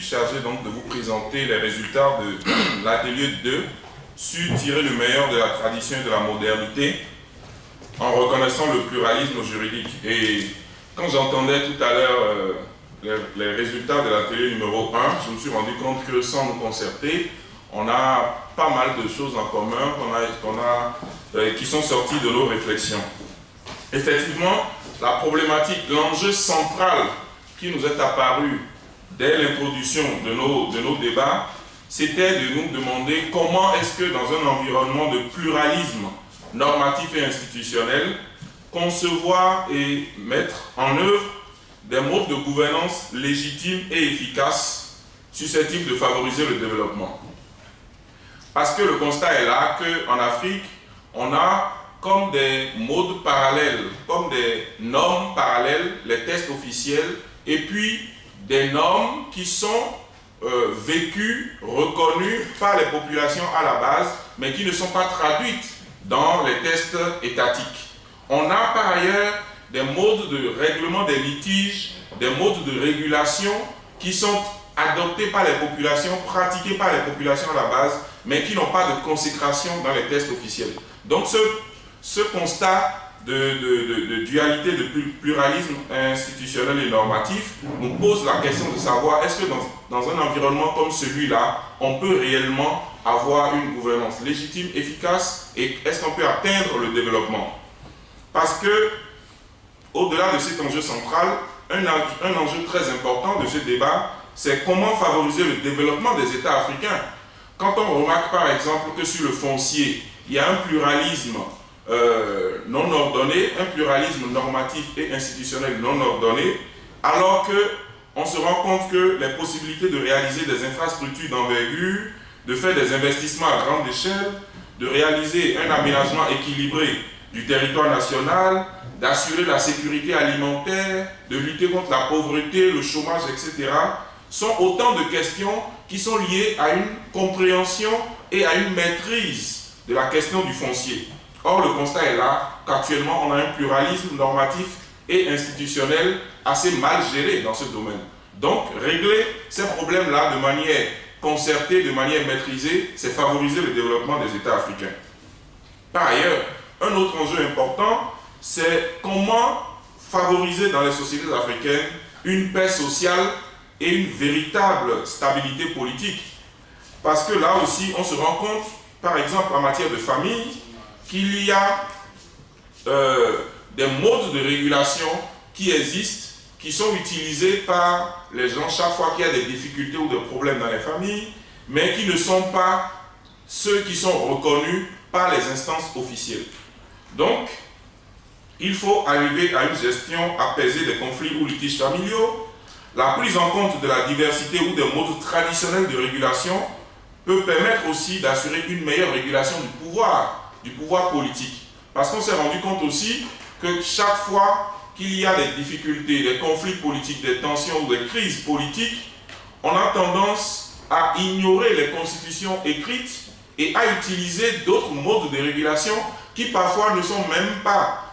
chargé donc de vous présenter les résultats de l'atelier 2 sur tirer le meilleur de la tradition et de la modernité en reconnaissant le pluralisme juridique. Et quand j'entendais tout à l'heure les résultats de l'atelier numéro 1, je me suis rendu compte que sans nous concerter, on a pas mal de choses en commun qui sont sorties de nos réflexions. Effectivement, la problématique, l'enjeu central qui nous est apparu dès l'introduction de nos débats, c'était de nous demander comment est-ce que dans un environnement de pluralisme normatif et institutionnel, concevoir et mettre en œuvre des modes de gouvernance légitimes et efficaces susceptibles de favoriser le développement. Parce que le constat est là qu'en Afrique, on a comme des modes parallèles, comme des normes parallèles, les tests officiels, et puis des normes qui sont vécues, reconnues par les populations à la base, mais qui ne sont pas traduites dans les tests étatiques. On a par ailleurs des modes de règlement des litiges, des modes de régulation qui sont adoptés par les populations, pratiqués par les populations à la base, mais qui n'ont pas de consécration dans les tests officiels. Donc ce constat de dualité, de pluralisme institutionnel et normatif nous pose la question de savoir est-ce que dans un environnement comme celui-là, on peut réellement avoir une gouvernance légitime, efficace, et est-ce qu'on peut atteindre le développement? Parce que, au-delà de cet enjeu central, un enjeu très important de ce débat, c'est comment favoriser le développement des États africains. Quand on remarque par exemple que sur le foncier, il y a un pluralisme non ordonné, un pluralisme normatif et institutionnel non ordonné, alors qu'on se rend compte que les possibilités de réaliser des infrastructures d'envergure, de faire des investissements à grande échelle, de réaliser un aménagement équilibré du territoire national, d'assurer la sécurité alimentaire, de lutter contre la pauvreté, le chômage, etc., sont autant de questions qui sont liées à une compréhension et à une maîtrise de la question du foncier. Or, le constat est là qu'actuellement, on a un pluralisme normatif et institutionnel assez mal géré dans ce domaine. Donc, régler ces problèmes-là de manière concertée, de manière maîtrisée, c'est favoriser le développement des États africains. Par ailleurs, un autre enjeu important, c'est comment favoriser dans les sociétés africaines une paix sociale et une véritable stabilité politique. Parce que là aussi, on se rend compte, par exemple en matière de famille, qu'il y a des modes de régulation qui existent, qui sont utilisés par les gens chaque fois qu'il y a des difficultés ou des problèmes dans les familles, mais qui ne sont pas ceux qui sont reconnus par les instances officielles. Donc, il faut arriver à une gestion apaisée des conflits ou litiges familiaux. La prise en compte de la diversité ou des modes traditionnels de régulation peut permettre aussi d'assurer une meilleure régulation du pouvoir politique. Parce qu'on s'est rendu compte aussi que chaque fois qu'il y a des difficultés, des conflits politiques, des tensions ou des crises politiques, on a tendance à ignorer les constitutions écrites et à utiliser d'autres modes de régulation qui parfois ne sont même pas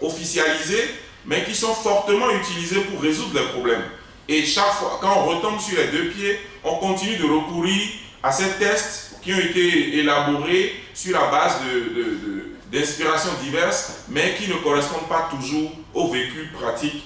officialisés, mais qui sont fortement utilisés pour résoudre les problèmes. Et chaque fois, quand on retombe sur les deux pieds, on continue de recourir à ces tests qui ont été élaborés sur la base d'inspirations diverses, mais qui ne correspondent pas toujours au vécu pratique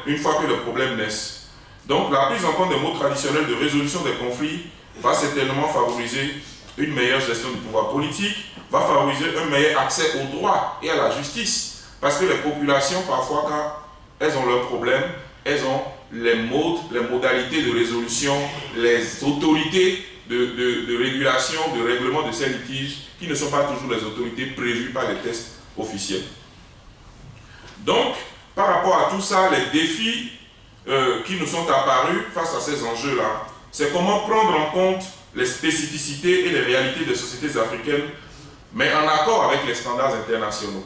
une fois que le problème naissent. Donc la prise en compte des modes traditionnels de résolution des conflits va certainement favoriser une meilleure gestion du pouvoir politique, va favoriser un meilleur accès au droit et à la justice. Parce que les populations, parfois, quand elles ont leurs problèmes, elles ont les modes, les modalités de résolution, les autorités de régulation, de règlement de ces litiges, qui ne sont pas toujours les autorités prévues par les tests officiels. Donc, par rapport à tout ça, les défis qui nous sont apparus face à ces enjeux-là, c'est comment prendre en compte les spécificités et les réalités des sociétés africaines, mais en accord avec les standards internationaux.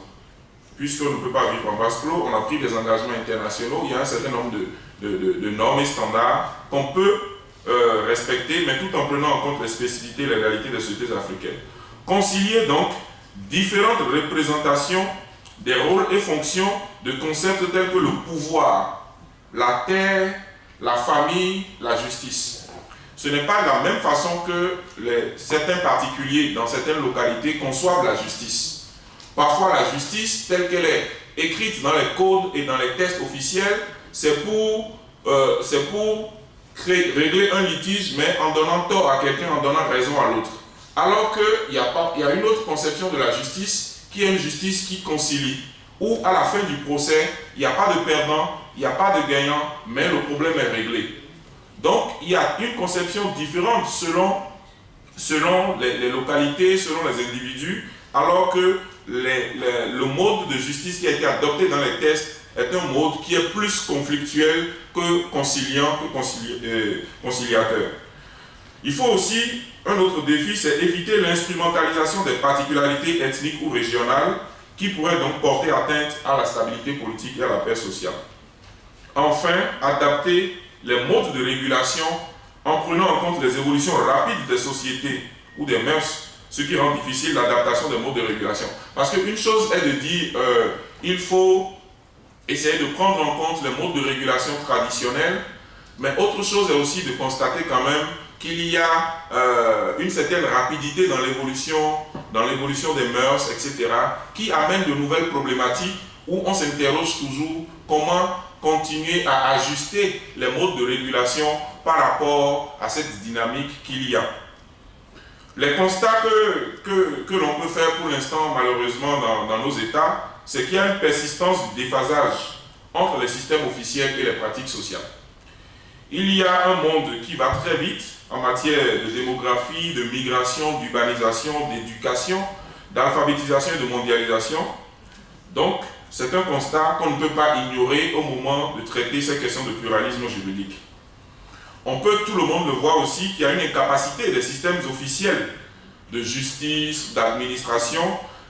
Puisqu'on ne peut pas vivre en vase clos, on a pris des engagements internationaux, il y a un certain nombre de normes et standards qu'on peut respecter, mais tout en prenant en compte les spécificités et les réalités des sociétés africaines. Concilier donc différentes représentations des rôles et fonctions de concepts tels que le pouvoir, la terre, la famille, la justice. Ce n'est pas de la même façon que certains particuliers dans certaines localités conçoivent la justice. Parfois, la justice, telle qu'elle est écrite dans les codes et dans les textes officiels, c'est pour régler un litige, mais en donnant tort à quelqu'un, en donnant raison à l'autre. Alors qu'il y a une autre conception de la justice, qui est une justice qui concilie, où à la fin du procès, il n'y a pas de perdant, il n'y a pas de gagnant, mais le problème est réglé. Donc, il y a une conception différente selon les localités, selon les individus, alors que le mode de justice qui a été adopté dans les textes est un mode qui est plus conflictuel que conciliant, que conciliateur. Il faut aussi, un autre défi, c'est éviter l'instrumentalisation des particularités ethniques ou régionales qui pourraient donc porter atteinte à la stabilité politique et à la paix sociale. Enfin, adapter les modes de régulation en prenant en compte les évolutions rapides des sociétés ou des mœurs, ce qui rend difficile l'adaptation des modes de régulation. Parce qu'une chose est de dire il faut essayer de prendre en compte les modes de régulation traditionnels, mais autre chose est aussi de constater quand même qu'il y a une certaine rapidité dans l'évolution des mœurs, etc., qui amène de nouvelles problématiques où on s'interroge toujours comment continuer à ajuster les modes de régulation par rapport à cette dynamique qu'il y a. Les constats que l'on peut faire pour l'instant, malheureusement, dans nos États, c'est qu'il y a une persistance du déphasage entre les systèmes officiels et les pratiques sociales. Il y a un monde qui va très vite en matière de démographie, de migration, d'urbanisation, d'éducation, d'alphabétisation et de mondialisation. Donc, c'est un constat qu'on ne peut pas ignorer au moment de traiter ces questions de pluralisme juridique. On peut, tout le monde le voit aussi, qu'il y a une incapacité des systèmes officiels de justice, d'administration,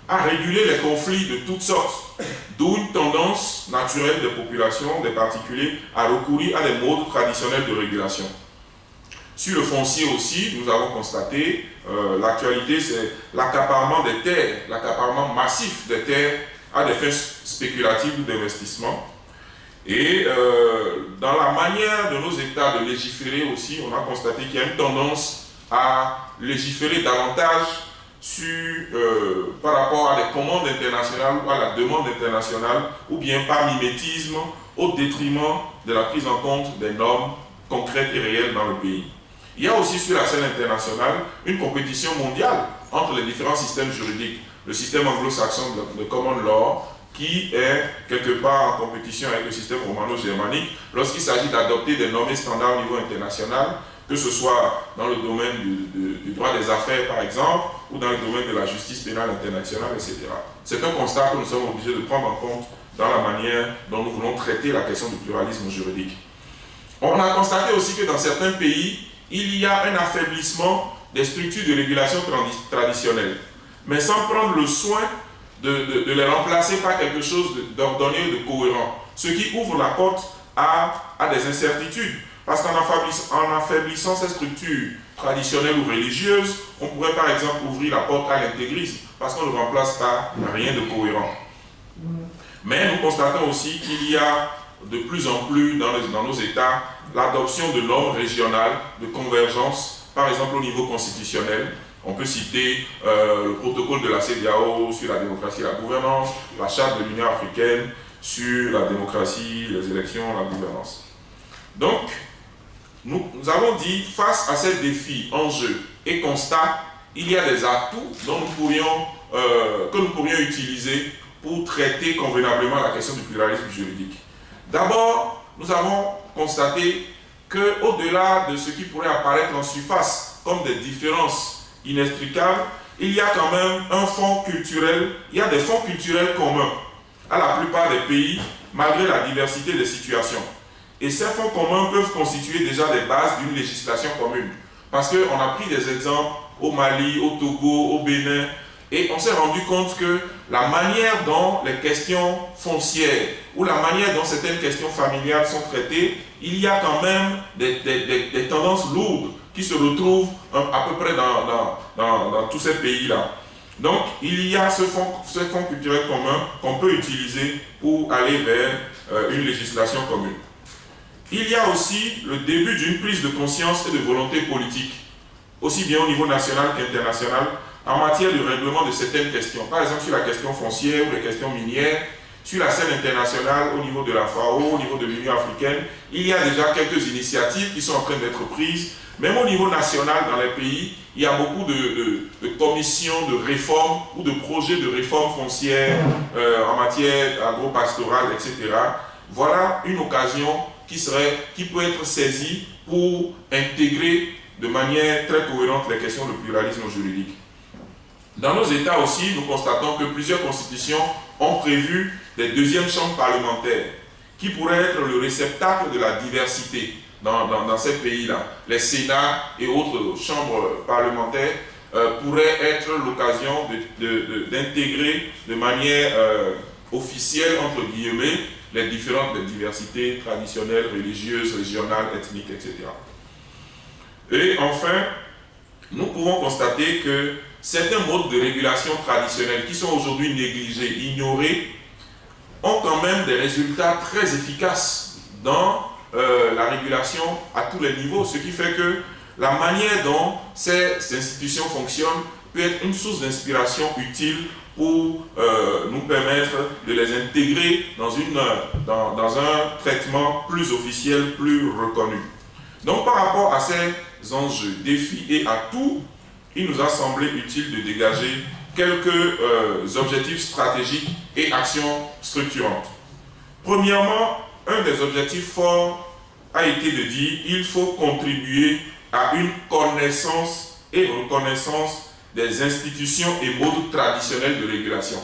à réguler les conflits de toutes sortes, d'où une tendance naturelle des populations, des particuliers, à recourir à des modes traditionnels de régulation. Sur le foncier aussi, nous avons constaté, l'actualité c'est l'accaparement des terres, l'accaparement massif des terres à des fins spéculatives ou d'investissement. Et dans la manière de nos États de légiférer aussi, on a constaté qu'il y a une tendance à légiférer davantage par rapport à des commandes internationales ou à la demande internationale, ou bien par mimétisme, au détriment de la prise en compte des normes concrètes et réelles dans le pays. Il y a aussi sur la scène internationale une compétition mondiale entre les différents systèmes juridiques. Le système anglo-saxon de common law, qui est quelque part en compétition avec le système romano-germanique lorsqu'il s'agit d'adopter des normes standards au niveau international, que ce soit dans le domaine du droit des affaires par exemple, ou dans le domaine de la justice pénale internationale, etc. C'est un constat que nous sommes obligés de prendre en compte dans la manière dont nous voulons traiter la question du pluralisme juridique. On a constaté aussi que dans certains pays, il y a un affaiblissement des structures de régulation traditionnelles, mais sans prendre le soin de les remplacer par quelque chose d'ordonné et de cohérent, ce qui ouvre la porte à des incertitudes. Parce qu'en affaiblissant ces structures traditionnelles ou religieuses, on pourrait par exemple ouvrir la porte à l'intégrisme, parce qu'on ne remplace par rien de cohérent. Mais nous constatons aussi qu'il y a de plus en plus dans nos États l'adoption de normes régionales de convergence, par exemple au niveau constitutionnel. On peut citer le protocole de la CEDEAO sur la démocratie et la gouvernance, la charte de l'Union africaine sur la démocratie, les élections, la gouvernance. Donc, nous avons dit, face à ces défis, enjeux et constats, il y a des atouts que nous pourrions utiliser pour traiter convenablement la question du pluralisme juridique. D'abord, nous avons constaté qu'au-delà de ce qui pourrait apparaître en surface comme des différences inextricables, il y a quand même un fond culturel, il y a des fonds culturels communs à la plupart des pays, malgré la diversité des situations. Et ces fonds communs peuvent constituer déjà des bases d'une législation commune. Parce qu'on a pris des exemples au Mali, au Togo, au Bénin, et on s'est rendu compte que la manière dont les questions foncières ou la manière dont certaines questions familiales sont traitées, il y a quand même des tendances lourdes qui se retrouvent à peu près dans tous ces pays-là. Donc, il y a ce fonds culturel commun qu'on peut utiliser pour aller vers une législation commune. il y a aussi le début d'une prise de conscience et de volonté politique, aussi bien au niveau national qu'international, en matière de règlement de certaines questions. Par exemple, sur la question foncière ou les questions minières, sur la scène internationale, au niveau de la FAO, au niveau de l'Union africaine, il y a déjà quelques initiatives qui sont en train d'être prises. Même au niveau national, dans les pays, il y a beaucoup de commissions de réforme ou de projets de réforme foncière en matière agro-pastorale, etc. Voilà une occasion qui peut être saisie pour intégrer de manière très cohérente les questions de pluralisme juridique. Dans nos États aussi, nous constatons que plusieurs constitutions ont prévu des deuxièmes chambres parlementaires qui pourraient être le réceptacle de la diversité dans ces pays-là. Les Sénats et autres chambres parlementaires pourraient être l'occasion d'intégrer de manière officielle, entre guillemets, les différentes diversités traditionnelles, religieuses, régionales, ethniques, etc. Et enfin, nous pouvons constater que certains modes de régulation traditionnels qui sont aujourd'hui négligés, ignorés, ont quand même des résultats très efficaces dans la régulation à tous les niveaux, ce qui fait que la manière dont ces institutions fonctionnent peut être une source d'inspiration utile pour nous permettre de les intégrer dans un traitement plus officiel, plus reconnu. Donc par rapport à ces enjeux, défis et atouts, il nous a semblé utile de dégager quelques objectifs stratégiques et actions structurantes. Premièrement, un des objectifs forts a été de dire qu'il faut contribuer à une connaissance et reconnaissance des institutions et modes traditionnels de régulation.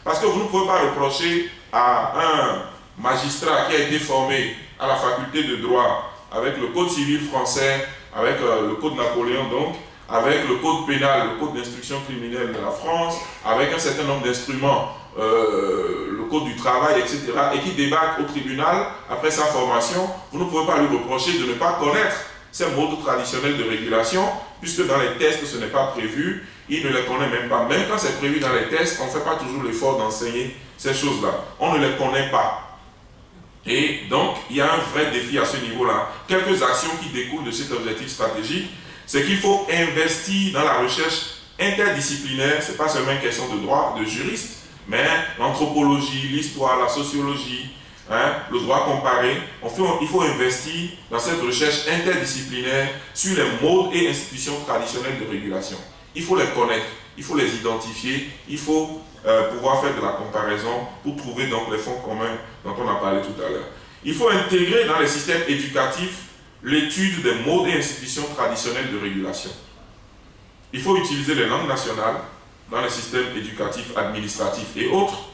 Parce que vous ne pouvez pas reprocher à un magistrat qui a été formé à la faculté de droit avec le code civil français, avec le code Napoléon donc, avec le code pénal, le code d'instruction criminelle de la France, avec un certain nombre d'instruments, le code du travail, etc., et qui débarque au tribunal après sa formation, vous ne pouvez pas lui reprocher de ne pas connaître ces modes traditionnels de régulation, puisque dans les tests ce n'est pas prévu, il ne les connaît même pas. Même quand c'est prévu dans les tests, on ne fait pas toujours l'effort d'enseigner ces choses-là. On ne les connaît pas. Et donc, il y a un vrai défi à ce niveau-là. Quelques actions qui découlent de cet objectif stratégique, c'est qu'il faut investir dans la recherche interdisciplinaire. Ce n'est pas seulement une question de droit, de juriste, mais l'anthropologie, l'histoire, la sociologie, le droit comparé. Il faut investir dans cette recherche interdisciplinaire sur les modes et institutions traditionnelles de régulation. Il faut les connaître, il faut les identifier, il faut pouvoir faire de la comparaison pour trouver donc les fonds communs dont on a parlé tout à l'heure. Il faut intégrer dans les systèmes éducatifs l'étude des modes et institutions traditionnelles de régulation. Il faut utiliser les langues nationales dans les systèmes éducatifs, administratifs et autres.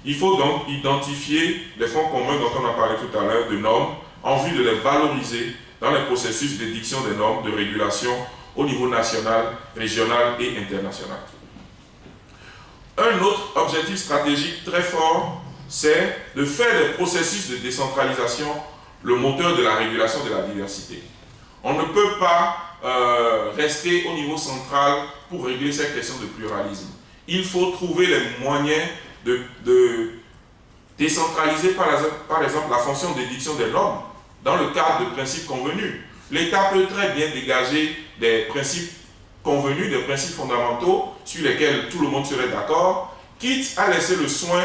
Il faut donc identifier les fonds communs dont on a parlé tout à l'heure, de normes, en vue de les valoriser dans les processus d'édiction des normes de régulation au niveau national, régional et international. Un autre objectif stratégique très fort, c'est de faire des processus de décentralisation le moteur de la régulation de la diversité. On ne peut pas rester au niveau central pour régler cette question de pluralisme. Il faut trouver les moyens de décentraliser par exemple la fonction d'édiction des normes dans le cadre de principes convenus. L'État peut très bien dégager des principes convenus, des principes fondamentaux sur lesquels tout le monde serait d'accord, quitte à laisser le soin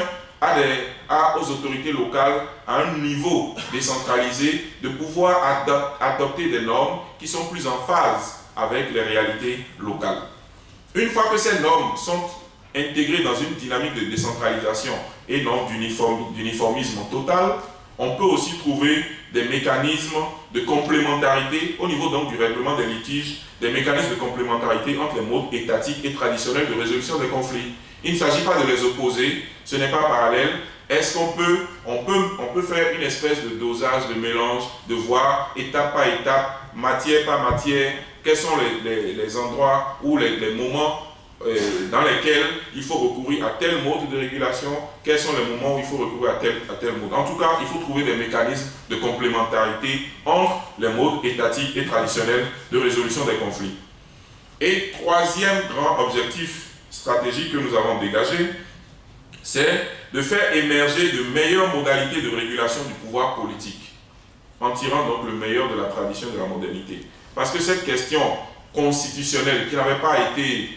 aux autorités locales à un niveau décentralisé de pouvoir adopter des normes qui sont plus en phase avec les réalités locales. Une fois que ces normes sont intégrées dans une dynamique de décentralisation et non d'uniformisme total, on peut aussi trouver des mécanismes de complémentarité au niveau donc du règlement des litiges, des mécanismes de complémentarité entre les modes étatiques et traditionnels de résolution des conflits. Il ne s'agit pas de les opposer, ce n'est pas parallèle. Est-ce qu'on peut faire une espèce de dosage, de mélange, de voir étape par étape, matière par matière, quels sont les endroits ou les moments dans lesquels il faut recourir à tel mode de régulation, quels sont les moments où il faut recourir à tel mode. En tout cas, il faut trouver des mécanismes de complémentarité entre les modes étatiques et traditionnels de résolution des conflits. Et troisième grand objectif stratégique que nous avons dégagé, c'est de faire émerger de meilleures modalités de régulation du pouvoir politique. en tirant donc le meilleur de la tradition de la modernité. Parce que cette question constitutionnelle qui n'avait pas été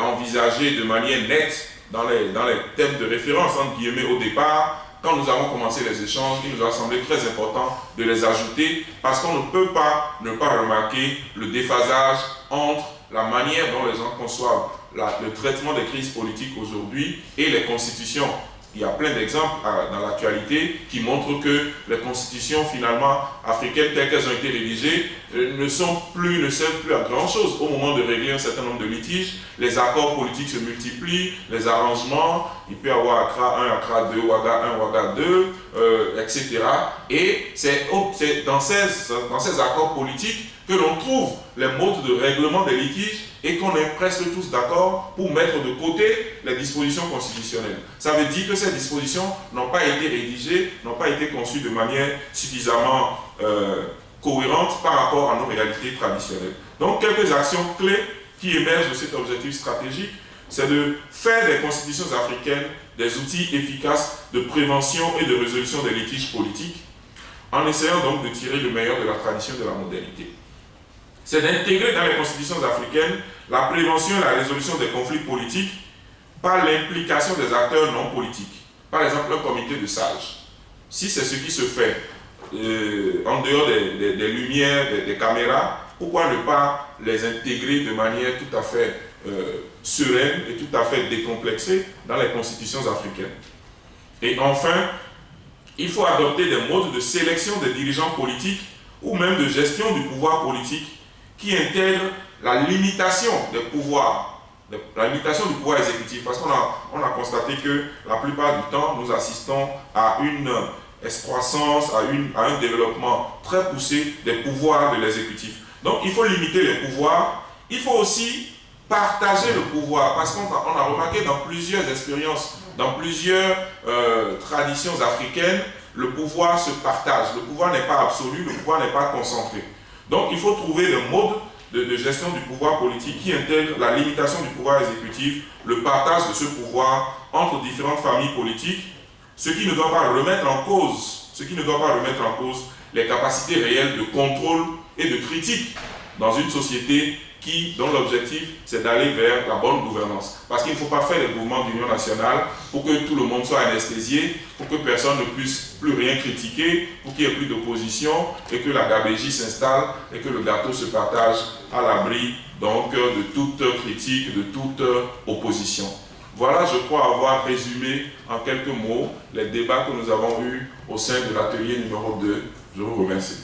envisagée de manière nette dans les thèmes de référence, entre guillemets, au départ, quand nous avons commencé les échanges, il nous a semblé très important de les ajouter parce qu'on ne peut pas ne pas remarquer le déphasage entre la manière dont les gens conçoivent le traitement des crises politiques aujourd'hui et les constitutions. Il y a plein d'exemples dans l'actualité qui montrent que les constitutions finalement africaines telles qu'elles ont été rédigées ne servent plus à grand chose. Au moment de régler un certain nombre de litiges, les accords politiques se multiplient, les arrangements, il peut y avoir Accra 1, Accra 2, Ouaga 1, Ouaga 2, etc. Et c'est dans ces accords politiques que l'on trouve les modes de règlement des litiges et qu'on est presque tous d'accord pour mettre de côté les dispositions constitutionnelles. Ça veut dire que ces dispositions n'ont pas été rédigées, n'ont pas été conçues de manière suffisamment cohérente par rapport à nos réalités traditionnelles. Donc, quelques actions clés qui émergent de cet objectif stratégique, c'est de faire des constitutions africaines des outils efficaces de prévention et de résolution des litiges politiques, en essayant donc de tirer le meilleur de la tradition de la modernité. C'est d'intégrer dans les constitutions africaines la prévention et la résolution des conflits politiques par l'implication des acteurs non politiques. Par exemple, un comité de sages. Si c'est ce qui se fait en dehors des lumières, des caméras, pourquoi ne pas les intégrer de manière tout à fait sereine et tout à fait décomplexée dans les constitutions africaines? Et enfin, il faut adopter des modes de sélection des dirigeants politiques ou même de gestion du pouvoir politique qui intègre la limitation des pouvoirs, la limitation du pouvoir exécutif, parce qu'on a constaté que la plupart du temps, nous assistons à une excroissance, à un développement très poussé des pouvoirs de l'exécutif. Donc il faut limiter les pouvoirs, il faut aussi partager le pouvoir, parce qu'on a remarqué dans plusieurs expériences, dans plusieurs traditions africaines, le pouvoir se partage, le pouvoir n'est pas absolu, le pouvoir n'est pas concentré. Donc il faut trouver des modes de gestion du pouvoir politique qui intègrent la limitation du pouvoir exécutif, le partage de ce pouvoir entre différentes familles politiques, ce qui ne doit pas remettre en cause, les capacités réelles de contrôle et de critique dans une société dont l'objectif c'est d'aller vers la bonne gouvernance. Parce qu'il ne faut pas faire des mouvements d'union nationale pour que tout le monde soit anesthésié, pour que personne ne puisse plus rien critiquer, pour qu'il n'y ait plus d'opposition et que la gabégie s'installe et que le gâteau se partage à l'abri donc de toute critique, de toute opposition. Voilà, je crois avoir résumé en quelques mots les débats que nous avons eus au sein de l'atelier numéro 2. Je vous remercie.